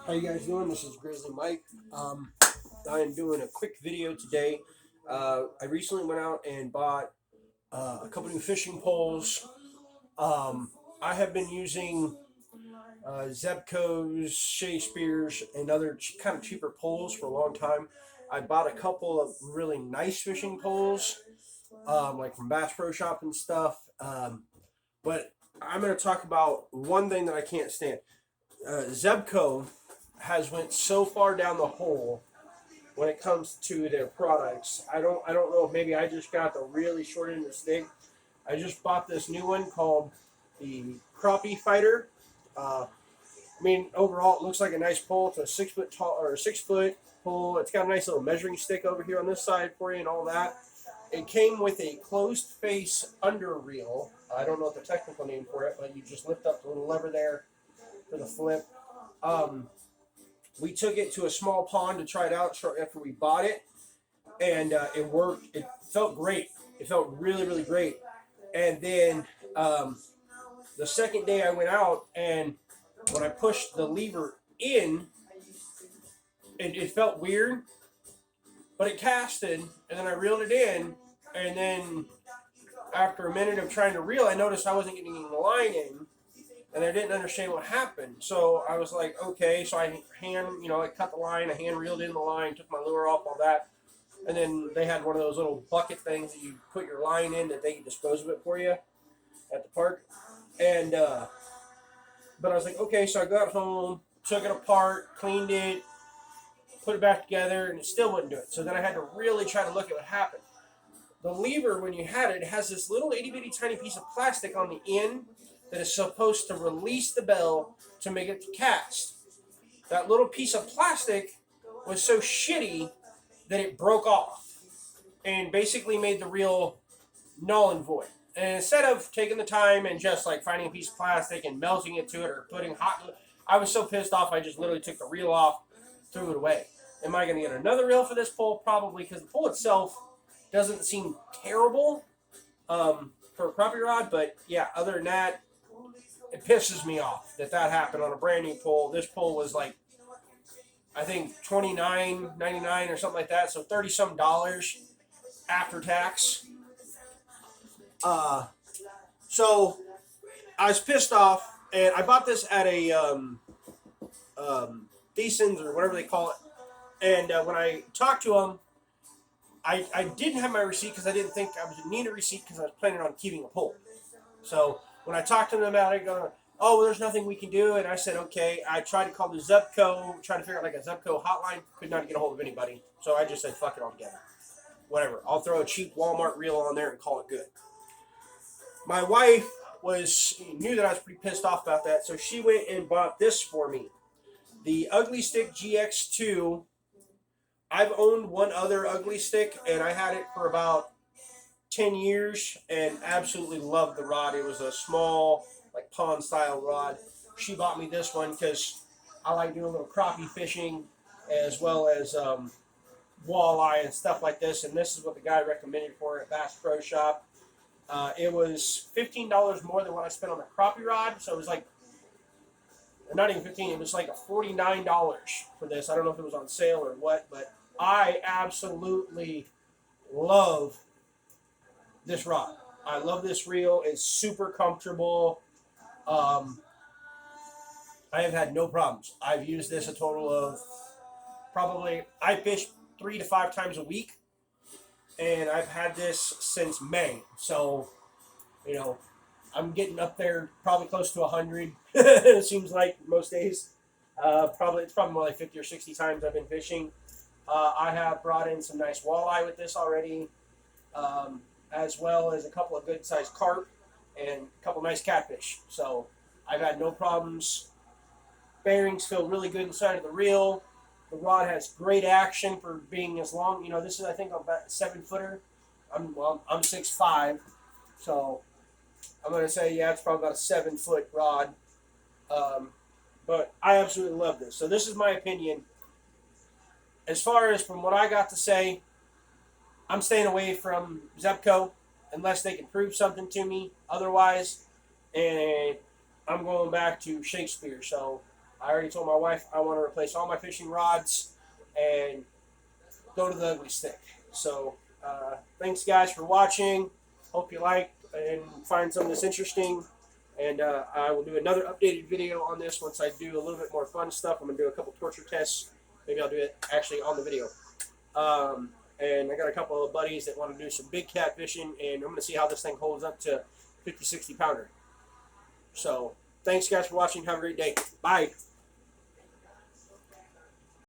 How you guys doing? This is Grizzly Mike. I am doing a quick video today. I recently went out and bought a couple new fishing poles. Um, I have been using Zebco's, Shakespeare's, and other kind of cheaper poles for a long time. I bought a couple of really nice fishing poles, like from Bass Pro Shop and stuff. But I'm going to talk about one thing that I can't stand. Zebco has went so far down the hole when it comes to their products. I don't know if maybe I just got the really short end of the stick. I just bought this new one called the Crappie Fighter. Overall it looks like a nice pole. It's a 6 foot tall or a 6 foot pole. It's got a nice little measuring stick over here on this side for you and all that. It came with a closed face under reel. I don't know what the technical name for it, but you just lift up the little lever there for the flip. Um, we took it to a small pond to try it out shortly after we bought it, and it worked. It felt great. It felt really, really great. And then the second day I went out, and when I pushed the lever in, it felt weird, but it casted, and then I reeled it in, and then after a minute of trying to reel, I noticed I wasn't getting the line in, and I didn't understand what happened. So I was like, okay. So I cut the line, I hand reeled in the line, took my lure off, all that. And then they had one of those little bucket things that you put your line in that they can dispose of it for you at the park. And, but I was like, okay. So I got home, took it apart, cleaned it, put it back together, and it still wouldn't do it. So then I had to really try to look at what happened. The lever, when you had it, has this little itty bitty tiny piece of plastic on the end that is supposed to release the bell to make it cast. That little piece of plastic was so shitty that it broke off and basically made the reel null and void. And instead of taking the time and just like finding a piece of plastic and melting it to it or putting hot, I was so pissed off I just literally took the reel off, threw it away. Am I going to get another reel for this pole? Probably, because the pole itself doesn't seem terrible for a crappie rod, but yeah, other than that, it pisses me off that happened on a brand new pole. This pole was like, I think $29.99 or something like that, so 30 some dollars after tax. Uh, so I was pissed off, and I bought this at a Decent or whatever they call it. And when I talked to them, I didn't have my receipt because I didn't think I would need a receipt because I was planning on keeping a pole. So when I talked to them about it, going, oh, well, there's nothing we can do. And I said, okay. I tried to call the Zebco, trying to figure out like a Zebco hotline. Could not get a hold of anybody. So I just said, fuck it altogether. Whatever. I'll throw a cheap Walmart reel on there and call it good. My wife knew that I was pretty pissed off about that. So she went and bought this for me. The Ugly Stik GX2. I've owned one other Ugly Stik, and I had it for about 10 years and absolutely loved the rod. It was a small, like pond style rod. She bought me this one because I like doing a little crappie fishing as well as walleye and stuff like this. And this is what the guy recommended for it at Bass Pro Shop. It was $15 more than what I spent on the crappie rod. So it was like, not even 15, it was like $49 for this. I don't know if it was on sale or what, but I absolutely love this rod. I love this reel. It's super comfortable. I have had no problems. I've used this a total of I fish 3 to 5 times a week, and I've had this since May. So, I'm getting up there probably close to 100. It seems like most days. It's probably more like 50 or 60 times I've been fishing. I have brought in some nice walleye with this already. As well as a couple of good sized carp and a couple nice catfish. So I've had no problems. Bearings feel really good inside of the reel. The rod has great action for being as long. This is I think about a 7-footer. I'm 6'5", so I'm gonna say it's probably about a 7-foot rod. But I absolutely love this. So this is my opinion. As far as from what I got to say, I'm staying away from Zebco unless they can prove something to me otherwise, and I'm going back to Shakespeare. So I already told my wife I want to replace all my fishing rods and go to the Ugly Stik. So, thanks guys for watching. Hope you liked and find some of this interesting. And I will do another updated video on this once I do a little bit more fun stuff. I'm going to do a couple torture tests. Maybe I'll do it actually on the video. And I got a couple of buddies that want to do some big cat fishing, and I'm going to see how this thing holds up to 50, 60 pounder. So, thanks guys for watching. Have a great day. Bye.